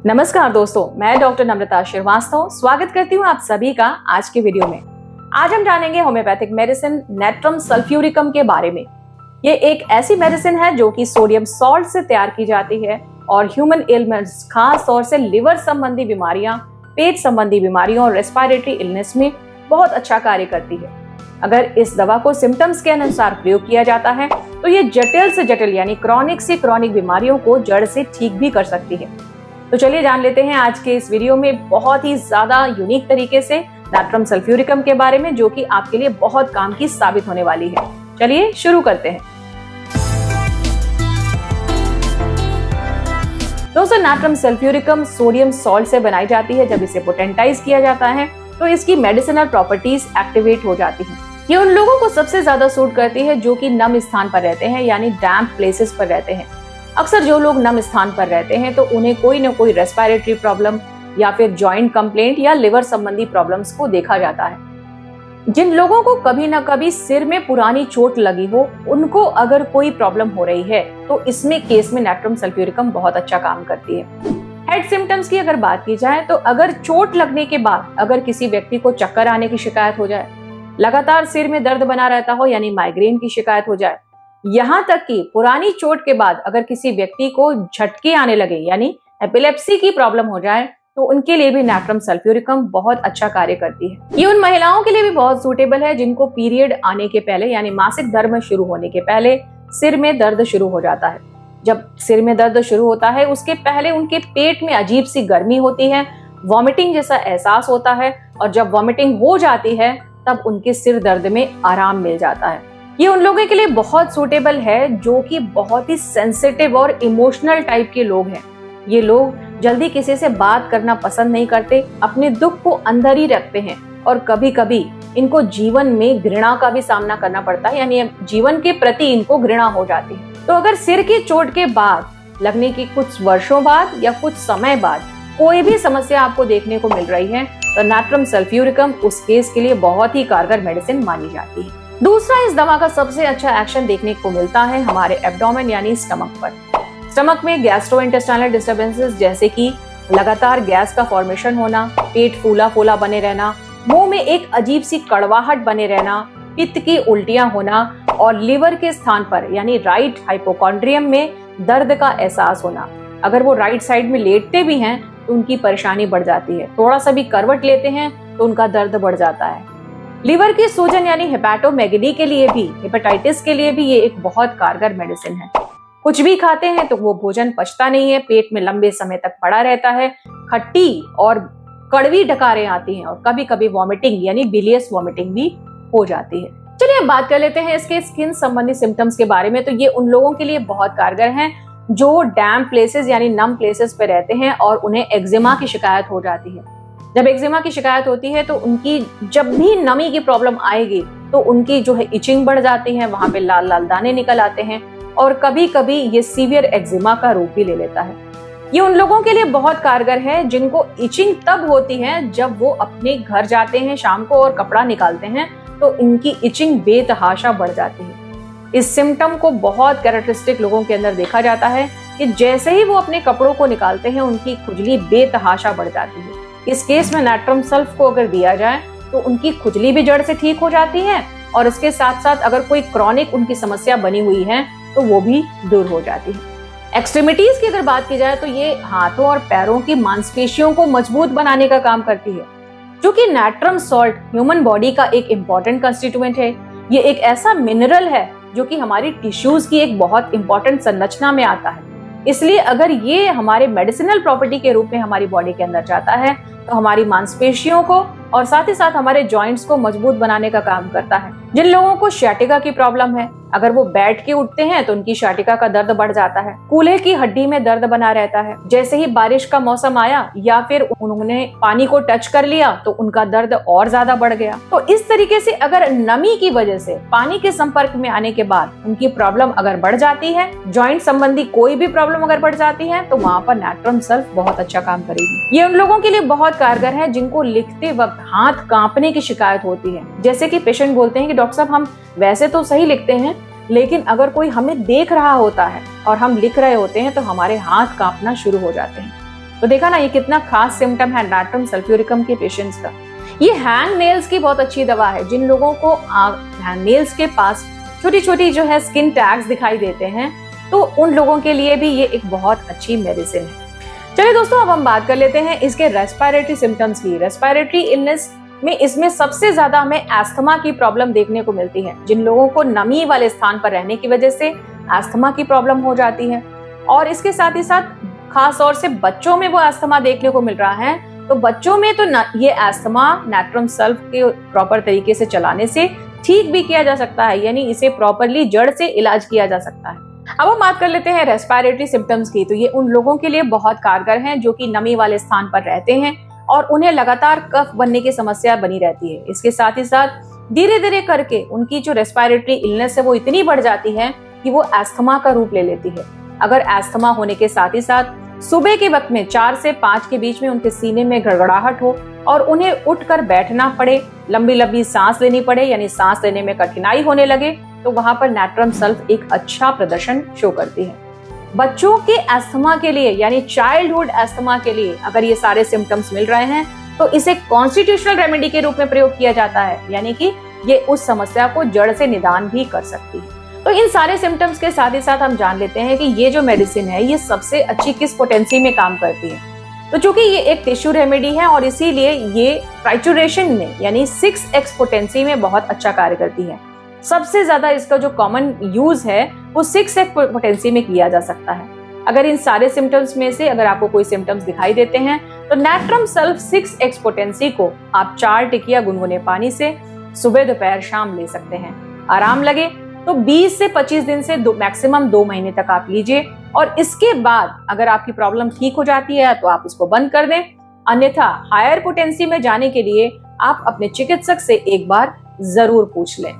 नमस्कार दोस्तों, मैं डॉक्टर नम्रता श्रीवास्तव स्वागत करती हूँ आप सभी का आज के वीडियो में। आज हम जानेंगे होम्योपैथिक मेडिसिन नेट्रम सल्फ्यूरिकम के बारे में। ये एक ऐसी मेडिसिन है जो कि सोडियम सॉल्ट से तैयार की जाती है और ह्यूमन एलिमेंट्स खास तौर से लिवर संबंधी बीमारियां, पेट संबंधी बीमारियों और रेस्पिरेटरी इलनेस में बहुत अच्छा कार्य करती है। अगर इस दवा को सिम्टम्स के अनुसार प्रयोग किया जाता है तो ये जटिल से जटिल यानी क्रॉनिक से क्रॉनिक बीमारियों को जड़ से ठीक भी कर सकती है। तो चलिए जान लेते हैं आज के इस वीडियो में बहुत ही ज्यादा यूनिक तरीके से नेट्रम सल्फ्यूरिकम के बारे में, जो कि आपके लिए बहुत काम की साबित होने वाली है। चलिए शुरू करते हैं। दोस्तों, नेट्रम सल्फ्यूरिकम सोडियम सॉल्ट से बनाई जाती है। जब इसे पोटेंटाइज किया जाता है तो इसकी मेडिसिनल प्रॉपर्टीज एक्टिवेट हो जाती हैं। ये उन लोगों को सबसे ज्यादा सूट करती है जो कि नम स्थान पर रहते हैं यानी डैम्प प्लेसेस पर रहते हैं। अक्सर जो लोग नम स्थान पर रहते हैं तो उन्हें कोई न कोई रेस्पिरेटरी प्रॉब्लम या फिर जॉइंट कंप्लेंट या लिवर संबंधी प्रॉब्लम्स को देखा जाता है। जिन लोगों को कभी न कभी सिर में पुरानी चोट लगी हो, उनको अगर कोई प्रॉब्लम हो रही है तो इसमें केस में नेट्रम सल्फ्यूरिकम बहुत अच्छा काम करती है। हेड सिम्टम्स की अगर बात की जाए तो अगर चोट लगने के बाद अगर किसी व्यक्ति को चक्कर आने की शिकायत हो जाए, लगातार सिर में दर्द बना रहता हो यानी माइग्रेन की शिकायत हो जाए, यहाँ तक कि पुरानी चोट के बाद अगर किसी व्यक्ति को झटके आने लगे यानी एपिलेप्सी की प्रॉब्लम हो जाए, तो उनके लिए भी नेट्रम सल्फ्यूरिकम बहुत अच्छा कार्य करती है। ये उन महिलाओं के लिए भी बहुत सूटेबल है जिनको पीरियड आने के पहले यानी मासिक धर्म शुरू होने के पहले सिर में दर्द शुरू हो जाता है। जब सिर में दर्द शुरू होता है उसके पहले उनके पेट में अजीब सी गर्मी होती है, वॉमिटिंग जैसा एहसास होता है, और जब वॉमिटिंग हो जाती है तब उनके सिर दर्द में आराम मिल जाता है। ये उन लोगों के लिए बहुत सूटेबल है जो कि बहुत ही सेंसिटिव और इमोशनल टाइप के लोग हैं। ये लोग जल्दी किसी से बात करना पसंद नहीं करते, अपने दुख को अंदर ही रखते हैं और कभी कभी इनको जीवन में घृणा का भी सामना करना पड़ता है, यानी जीवन के प्रति इनको घृणा हो जाती है। तो अगर सिर की चोट के बाद लगने की कुछ वर्षों बाद या कुछ समय बाद कोई भी समस्या आपको देखने को मिल रही है तो नेट्रम सल्फ्यूरिकम उस केस के लिए बहुत ही कारगर मेडिसिन मानी जाती है। दूसरा, इस दवा का सबसे अच्छा एक्शन देखने को मिलता है हमारे एब्डोमेन यानी स्टमक पर। स्टमक में गैस्ट्रोइंटेस्टाइनल डिस्टर्बेंसेस जैसे कि लगातार गैस का फॉर्मेशन होना, पेट फूला फूला बने रहना, मुंह में एक अजीब सी कड़वाहट बने रहना, पित्त की उल्टियां होना और लिवर के स्थान पर यानी राइट हाइपोकॉन्ड्रियम में दर्द का एहसास होना। अगर वो राइट साइड में लेटते भी हैं तो उनकी परेशानी बढ़ जाती है, थोड़ा सा भी करवट लेते हैं तो उनका दर्द बढ़ जाता है। लिवर की सूजन यानी हेपेटोमेगली के लिए भी, हेपेटाइटिस के लिए भी ये एक बहुत कारगर मेडिसिन है। कुछ भी खाते हैं तो वो भोजन पचता नहीं है, पेट में लंबे समय तक पड़ा रहता है, खट्टी और कड़वी डकारें आती हैं और कभी कभी वॉमिटिंग यानी बिलियस वॉमिटिंग भी हो जाती है। चलिए अब बात कर लेते हैं इसके स्किन संबंधी सिम्टम्स के बारे में। तो ये उन लोगों के लिए बहुत कारगर हैं जो डैम्प प्लेसेस यानी नम प्लेसेस पे रहते हैं और उन्हें एक्जिमा की शिकायत हो जाती है। जब एक्जिमा की शिकायत होती है तो उनकी जब भी नमी की प्रॉब्लम आएगी तो उनकी जो है इचिंग बढ़ जाती है, वहां पे लाल लाल दाने निकल आते हैं और कभी कभी ये सीवियर एक्जिमा का रूप भी ले लेता है। ये उन लोगों के लिए बहुत कारगर है जिनको इचिंग तब होती है जब वो अपने घर जाते हैं शाम को और कपड़ा निकालते हैं तो इनकी इचिंग बेतहाशा बढ़ जाती है। इस सिम्टम को बहुत कैरेक्टरिस्टिक लोगों के अंदर देखा जाता है कि जैसे ही वो अपने कपड़ों को निकालते हैं उनकी खुजली बेतहाशा बढ़ जाती है। इस केस में नेट्रम सल्फ को अगर दिया जाए तो उनकी खुजली भी जड़ से ठीक हो जाती है और इसके साथ साथ अगर कोई क्रॉनिक उनकी समस्या बनी हुई है तो वो भी दूर हो जाती है। एक्सट्रीमिटीज की अगर बात की जाए तो ये हाथों और पैरों की मांसपेशियों को मजबूत बनाने का काम करती है। क्योंकि नेट्रम सॉल्ट ह्यूमन बॉडी का एक इम्पॉर्टेंट कंस्टिट्यूएंट है, ये एक ऐसा मिनरल है जो कि हमारी टिश्यूज की एक बहुत इंपॉर्टेंट संरचना में आता है। इसलिए अगर ये हमारे मेडिसिनल प्रॉपर्टी के रूप में हमारी बॉडी के अंदर जाता है तो हमारी मांसपेशियों को और साथ ही साथ हमारे जॉइंट्स को मजबूत बनाने का काम करता है। जिन लोगों को sciatica की प्रॉब्लम है, अगर वो बैठ के उठते हैं तो उनकी sciatica का दर्द बढ़ जाता है, कूल्हे की हड्डी में दर्द बना रहता है, जैसे ही बारिश का मौसम आया या फिर उन्होंने पानी को टच कर लिया तो उनका दर्द और ज्यादा बढ़ गया। तो इस तरीके से अगर नमी की वजह से पानी के संपर्क में आने के बाद उनकी प्रॉब्लम अगर बढ़ जाती है, जॉइंट संबंधी कोई भी प्रॉब्लम अगर बढ़ जाती है तो वहाँ पर नेट्रम सल्फ बहुत अच्छा काम करेगी। ये उन लोगों के लिए बहुत कारगर है जिनको लिखते वक्त हाथ कांपने की शिकायत होती है। जैसे कि पेशेंट बोलते हैं कि डॉक्टर साहब हम वैसे तो सही लिखते हैं लेकिन अगर कोई हमें देख रहा होता है और हम लिख रहे होते हैं तो हमारे हाथ कांपना शुरू हो जाते हैं। तो देखा ना, ये कितना खास सिम्टम है नाट्रम सल्फ्यूरिकम के पेशेंट्स का। ये हैंग नेल्स की बहुत अच्छी दवा है। जिन लोगों को हैंग नेल्स के पास छोटी छोटी जो है स्किन टैग्स दिखाई देते हैं, तो उन लोगों के लिए भी ये एक बहुत अच्छी मेडिसिन है। चलिए दोस्तों, अब हम बात कर लेते हैं इसके रेस्पिरेटरी सिम्टम्स की। रेस्पिरेटरी इलनेस में इसमें सबसे ज्यादा हमें एस्थमा की प्रॉब्लम देखने को मिलती है। जिन लोगों को नमी वाले स्थान पर रहने की वजह से एस्थमा की प्रॉब्लम हो जाती है, और इसके साथ ही साथ खास तौर से बच्चों में वो एस्थमा देखने को मिल रहा है, तो बच्चों में तो ये एस्थमा नाट्रम सल्फ के प्रॉपर तरीके से चलाने से ठीक भी किया जा सकता है, यानी इसे प्रॉपरली जड़ से इलाज किया जा सकता है। अब हम बात कर लेते हैं रेस्पिरेटरी सिम्टम्स की। तो ये उन लोगों के लिए बहुत कारगर हैं जो कि नमी वाले स्थान पर रहते हैं और उन्हें लगातार कफ बनने की समस्या बनी रहती है। इसके साथ ही साथ धीरे धीरे करके उनकी जो रेस्पिरेटरी इलनेस है वो इतनी बढ़ जाती है कि वो एस्थमा का रूप ले लेती है। अगर एस्थमा होने के साथ ही साथ सुबह के वक्त में 4 से 5 के बीच में उनके सीने में गड़गड़ाहट हो और उन्हें उठकर बैठना पड़े, लंबी लंबी सांस लेनी पड़े, यानी सांस लेने में कठिनाई होने लगे, तो वहां पर नाट्रम सल्फ एक अच्छा प्रदर्शन शो करती है। बच्चों के एस्थमा के लिए, यानी चाइल्डहुड एस्थमा के लिए अगर ये सारे सिम्टम्स मिल रहे हैं, तो इसे कॉन्स्टिट्यूशनल रेमेडी के रूप में प्रयोग किया जाता है, यानी कि ये उस समस्या को जड़ से निदान भी कर सकती है। तो इन सारे सिम्टम्स के साथ ही साथ हम जान लेते हैं कि ये जो मेडिसिन है ये सबसे अच्छी किस पोटेंसी में काम करती है। तो चूंकि ये एक टिश्यू रेमेडी है और इसीलिए ये ट्राइचुरेशन में, यानी 6x पोटेंसी में बहुत अच्छा कार्य करती है। सबसे ज्यादा इसका जो कॉमन यूज है वो 6x पोटेंसी में किया जा सकता है। अगर इन सारे सिम्टम्स में से अगर आपको कोई सिम्टम्स दिखाई देते हैं, तो नाट्रम सल्फ 6x पोटेंसी को आप 4 टिकिया गुनगुने पानी से सुबह दोपहर शाम ले सकते हैं। आराम लगे तो 20 से 25 दिन से मैक्सिमम 2 महीने तक आप लीजिए, और इसके बाद अगर आपकी प्रॉब्लम ठीक हो जाती है तो आप उसको बंद कर दें। अन्यथा हायर पोटेंसी में जाने के लिए आप अपने चिकित्सक से एक बार जरूर पूछ लें।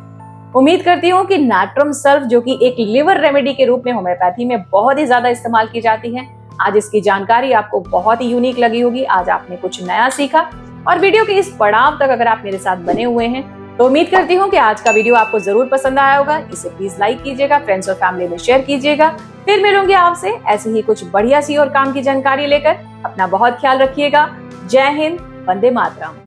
उम्मीद करती हूँ कि नाट्रम सल्फ, जो कि एक लिवर रेमेडी के रूप में होम्योपैथी में बहुत ही ज्यादा इस्तेमाल की जाती है, आज इसकी जानकारी आपको बहुत ही यूनिक लगी होगी। आज आपने कुछ नया सीखा, और वीडियो के इस पड़ाव तक अगर आप मेरे साथ बने हुए हैं तो उम्मीद करती हूँ कि आज का वीडियो आपको जरूर पसंद आया होगा। इसे प्लीज लाइक कीजिएगा, फ्रेंड्स और फैमिली में शेयर कीजिएगा। फिर मिलूंगी आपसे ऐसी ही कुछ बढ़िया सी और काम की जानकारी लेकर। अपना बहुत ख्याल रखिएगा। जय हिंद, वंदे मातरम।